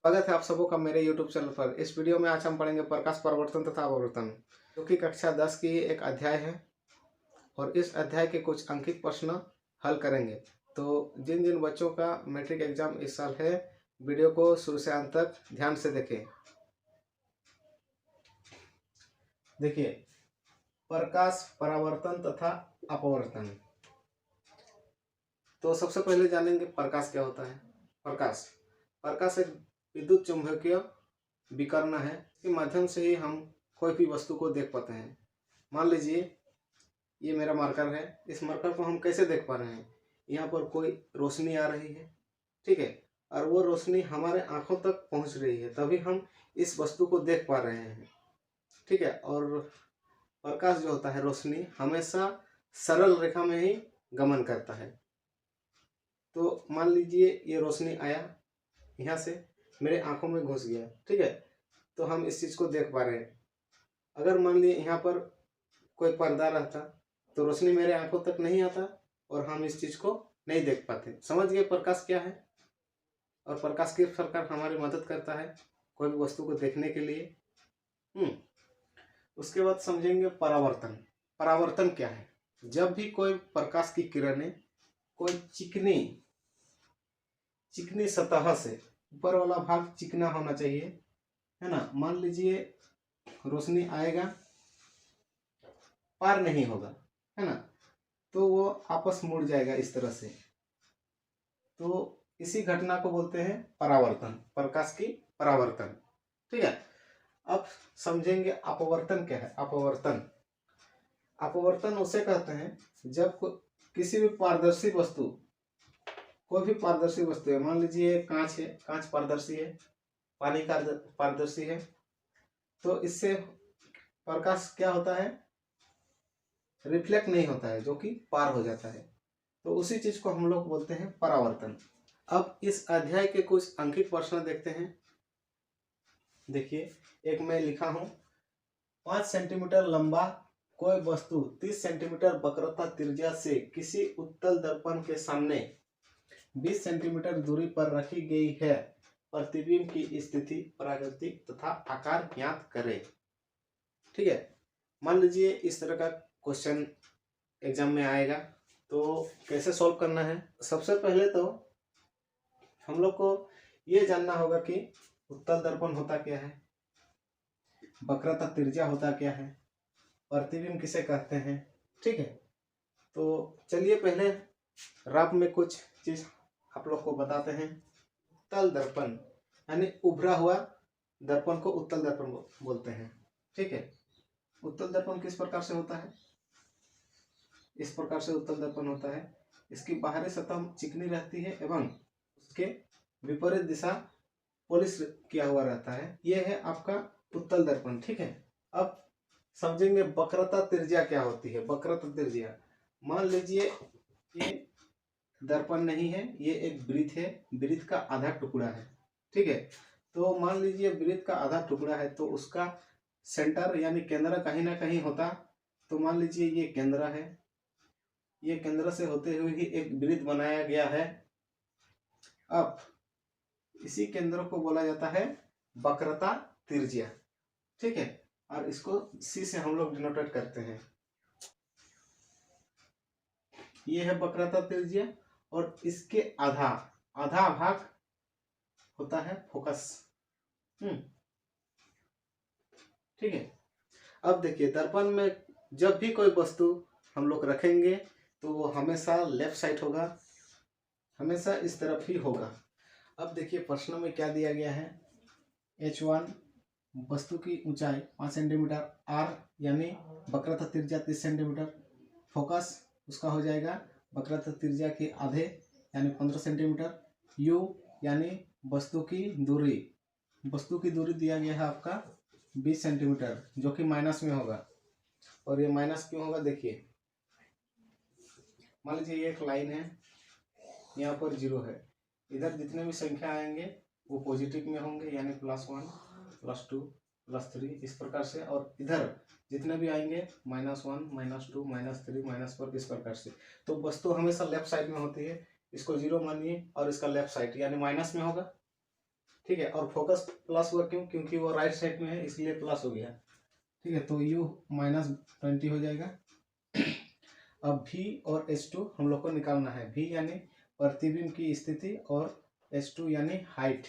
स्वागत है आप सबों का मेरे YouTube चैनल पर। इस वीडियो में आज हम पढ़ेंगे प्रकाश परावर्तन तथा अपवर्तन, जो कि कक्षा 10 की एक अध्याय है और इस अध्याय के कुछ अंकित प्रश्न हल करेंगे। तो जिन जिन बच्चों का मैट्रिक एग्जाम इस साल है, वीडियो को शुरू से अंत तक ध्यान से देखें। देखिए, प्रकाश परावर्तन तथा अपवर्तन। तो सबसे पहले जानेंगे प्रकाश क्या होता है। प्रकाश प्रकाश एक विद्युत चुंबकीय विकर्ण है। इसके माध्यम से ही हम कोई भी वस्तु को देख पाते हैं। मान लीजिए ये मेरा मार्कर है। इस मार्कर को हम कैसे देख पा रहे हैं? यहाँ पर कोई रोशनी आ रही है, ठीक है, और वो रोशनी हमारे आंखों तक पहुँच रही है, तभी हम इस वस्तु को देख पा रहे हैं, ठीक है। और प्रकाश जो होता है, रोशनी, हमेशा सरल रेखा में ही गमन करता है। तो मान लीजिए ये रोशनी आया, यहाँ से मेरे आंखों में घुस गया, ठीक है, तो हम इस चीज़ को देख पा रहे हैं। अगर मान लीजिए यहाँ पर कोई पर्दा रहता तो रोशनी मेरे आंखों तक नहीं आता और हम इस चीज़ को नहीं देख पाते। समझ गए प्रकाश क्या है और प्रकाश किस प्रकार हमारी मदद करता है कोई भी वस्तु को देखने के लिए। उसके बाद समझेंगे परावर्तन। परावर्तन क्या है? जब भी कोई प्रकाश की किरणें कोई चिकनी सतह से, ऊपर वाला भाग चिकना होना चाहिए, है ना। मान लीजिए रोशनी आएगा, पार नहीं होगा, है ना, तो वो आपस मुड़ जाएगा इस तरह से। तो इसी घटना को बोलते हैं परावर्तन, प्रकाश की परावर्तन, ठीक है। अब समझेंगे अपवर्तन क्या है। अपवर्तन उसे कहते हैं जब किसी भी पारदर्शी वस्तु, कोई भी पारदर्शी वस्तु है, मान लीजिए कांच है, कांच पारदर्शी है, पानी का पारदर्शी है, तो इससे प्रकाश क्या होता है? रिफ्लेक्ट नहीं होता है, जो कि पार हो जाता है। तो उसी चीज को हम लोग बोलते हैं परावर्तन। अब इस अध्याय के कुछ अंकित प्रश्न देखते हैं। देखिए, एक मैं लिखा हूं, 5 सेंटीमीटर लंबा कोई वस्तु 30 सेंटीमीटर वक्रता त्रिज्या से किसी उत्तल दर्पण के सामने 20 सेंटीमीटर दूरी पर रखी गई है। प्रतिबिंब की स्थिति, प्राकृतिक तथा आकार ज्ञात करें, ठीक है। मान लीजिए इस तरह का क्वेश्चन एग्जाम में आएगा, तो कैसे सॉल्व करना है? सबसे पहले तो हम लोग को ये जानना होगा कि उत्तल दर्पण होता क्या है, वक्रता त्रिज्या होता क्या है, प्रतिबिंब किसे कहते हैं, ठीक है। तो चलिए पहले रफ में कुछ चीज आप लोग को बताते हैं। उत्तल दर्पण यानी उभरा हुआ दर्पण को उत्तल दर्पण बोलते हैं, ठीक है। उत्तल दर्पण किस प्रकार से होता है? इस प्रकार से उत्तल दर्पण होता है। इसकी बाहरी सतह चिकनी रहती है एवं उसके विपरीत दिशा पॉलिश किया हुआ रहता है। यह है आपका उत्तल दर्पण, ठीक है। अब समझेंगे वक्रता त्रिज्या क्या होती है। वक्रता त्रिज्या, मान लीजिए ये दर्पण नहीं है, ये एक वृत्त है, वृत्त का आधा टुकड़ा है, ठीक है। तो मान लीजिए वृत्त का आधा टुकड़ा है, तो उसका सेंटर यानी केंद्र कहीं ना कहीं होता। तो मान लीजिए ये केंद्र है, ये केंद्र से होते हुए ही एक वृत्त बनाया गया है। अब इसी केंद्र को बोला जाता है वक्रता त्रिज्या, ठीक है। और इसको सी से हम लोग डिनोटेट करते हैं। ये है वक्रता त्रिज्या और इसके आधा आधा भाग होता है फोकस, ठीक है। अब देखिए, दर्पण में जब भी कोई वस्तु हम लोग रखेंगे तो वो हमेशा लेफ्ट साइड होगा, हमेशा इस तरफ ही होगा। अब देखिए प्रश्न में क्या दिया गया है। H1 वस्तु की ऊंचाई 5 सेंटीमीटर, R यानी वक्रता त्रिज्या 30 सेंटीमीटर, फोकस उसका हो जाएगा वक्रता त्रिज्या के आधे यानी 15 सेंटीमीटर, U यानी वस्तु की दूरी दिया गया है आपका 20 सेंटीमीटर, जो कि माइनस में होगा। और ये माइनस क्यों होगा? देखिए, मान लीजिए ये एक लाइन है, यहाँ पर 0 है, इधर जितने भी संख्या आएंगे वो पॉजिटिव में होंगे, यानी +1 +2 +3 इस प्रकार से, और इधर जितने भी आएंगे -1 -2 -3 -4 इस प्रकार से। तो वस्तु हमेशा लेफ्ट साइड में होती है, इसको 0 मानिए और इसका लेफ्ट साइड यानी माइनस में होगा, ठीक है, और फोकस प्लस हुआ क्यों? क्योंकि वो राइट साइड में है इसलिए प्लस हो गया। ठीक है, तो u -20 हो जाएगा। अब v और h2 हम लोग को निकालना है। v यानी प्रतिबिंब की स्थिति और h2 यानी हाइट,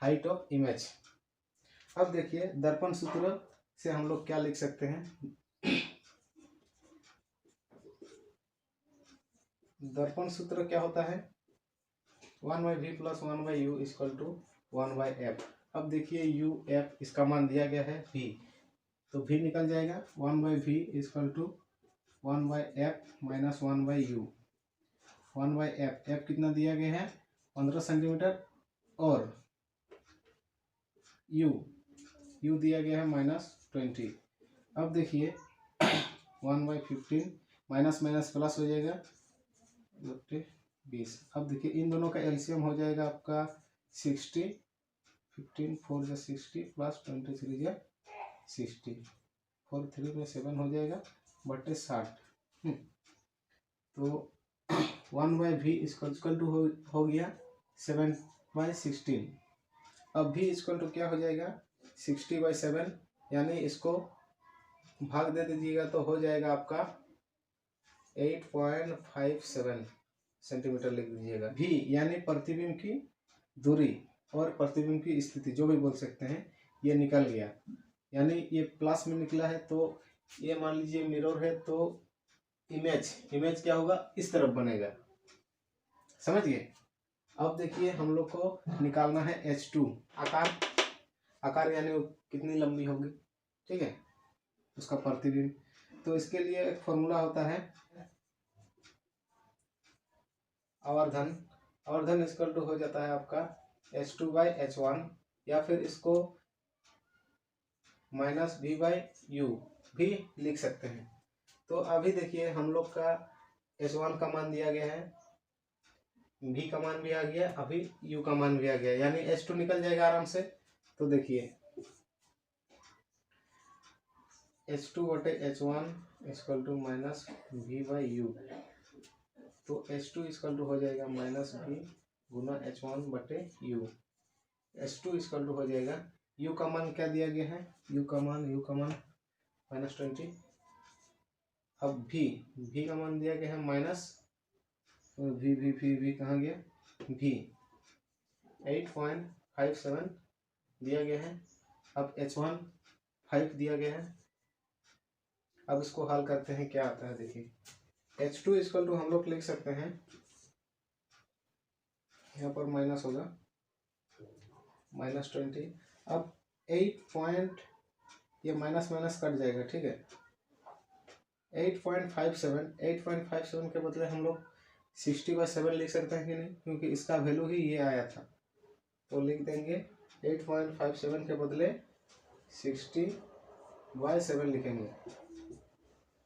हाइट ऑफ इमेज। अब देखिए दर्पण सूत्र से हम लोग क्या लिख सकते हैं। दर्पण सूत्र क्या होता है? 1/v + 1/u = 1/f। अब देखिए u f इसका मान दिया गया है v, तो v निकल जाएगा 1/v = 1/f - 1/u। 1/f, f कितना दिया गया है? 15 सेंटीमीटर, और u दिया गया है -20। अब देखिए 1/15 माइनस माइनस प्लस हो जाएगा 20। अब देखिए इन दोनों का एलसीएम हो जाएगा आपका 60। 15 4 = 60 प्लस 23 = 60। 4 3 में 7 हो जाएगा बटे 60। तो 1/v = हो गया 7/16। अब v = क्या हो जाएगा? 60/7, यानी इसको भाग दे दीजिएगा तो हो जाएगा आपका 8.57 सेंटीमीटर लिख दीजिएगा। v यानी प्रतिबिंब की दूरी और प्रतिबिंब की स्थिति, जो भी बोल सकते हैं, ये निकल गया। यानी ये प्लस में निकला है, तो ये मान लीजिए मिरर है, तो इमेज क्या होगा? इस तरफ बनेगा। समझ गए? अब देखिए हम लोग को निकालना है H2 आकार यानी कितनी लंबी होगी, ठीक है, उसका प्रतिबिंब। तो इसके लिए एक फॉर्मूला होता है आवर्धन इक्वल टू हो जाता है आपका H2/H1, या फिर इसको -v/u भी लिख सकते हैं। तो अभी देखिए हम लोग का H1 का मान दिया गया है, v का मान भी आ गया, अभी u का मान भी आ गया, यानी H2 निकल जाएगा आराम से। तो देखिए H2/H1 = -v/u, तो H2 हो जाएगा -v × H1/u। H2 हो जाएगा, u का मान क्या दिया गया है? u का मान -20। अब v का मान दिया गया है v कहाँ गया? v 8.57 दिया गया है। अब H1 5 दिया गया है। अब इसको हल करते हैं, क्या आता है देखिए। H2 हम लोग लिख सकते हैं, यहाँ पर माइनस होगा -20। अब 8 ये माइनस माइनस कट जाएगा, ठीक है। 8.57 के बदले हम लोग 60/7 लिख सकते हैं कि नहीं, क्योंकि इसका वैल्यू ही ये आया था। तो लिख देंगे 8.57 के बदले 60/7 लिखेंगे।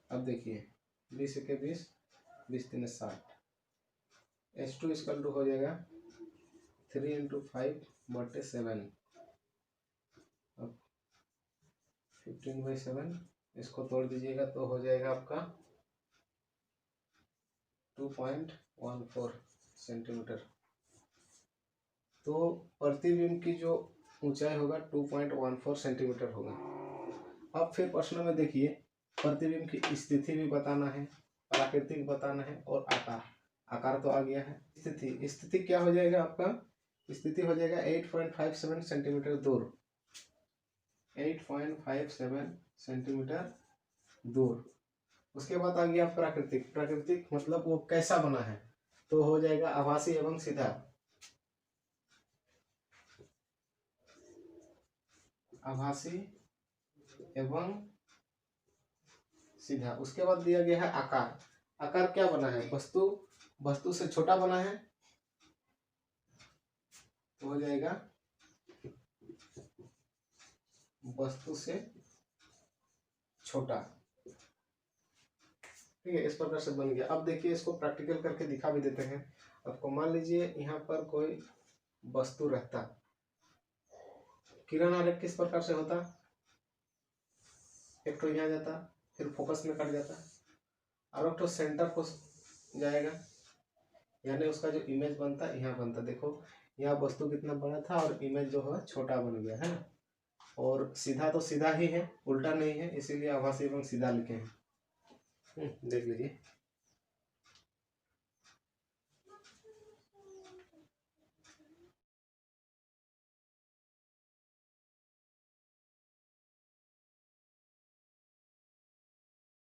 अब देखिए 20 × 20 20 × 60। H2 हो जाएगा 3 × 5/7। अब 15/7 इसको तोड़ दीजिएगा तो हो जाएगा आपका 2.14 सेंटीमीटर। तो प्रतिबिंब की जो ऊंचाई होगा 2.14 सेंटीमीटर होगा। अब फिर प्रश्न में देखिए प्रतिबिंब की स्थिति भी बताना है, प्राकृतिक बताना है, और आकार तो आ गया है। स्थिति क्या हो जाएगा आपका? स्थिति हो जाएगा 8.57 सेंटीमीटर दूर, 8.57 सेंटीमीटर दूर। उसके बाद आ गया प्राकृतिक मतलब वो कैसा बना है, तो हो जाएगा आभासी एवं सीधा। आभासी एवं सीधा। उसके बाद दिया गया है आकार क्या बना है? वस्तु से छोटा बना है, तो हो जाएगा वस्तु से छोटा, ठीक है। इस प्रकार से बन गया। अब देखिए इसको प्रैक्टिकल करके दिखा भी देते हैं आपको। मान लीजिए यहाँ पर कोई वस्तु रहता, किरण आरेख किस प्रकार से होता? एक तो यहाँ जाता, फिर फोकस में कट जाता, और एक तो सेंटर को जाएगा, यानी उसका जो इमेज बनता यहाँ बनता। देखो यह वस्तु कितना बड़ा था और इमेज जो है छोटा बन गया है ना। और सीधा तो सीधा ही है, उल्टा नहीं है, इसीलिए आभासी एवं सीधा लिखे हैं। देख लीजिए।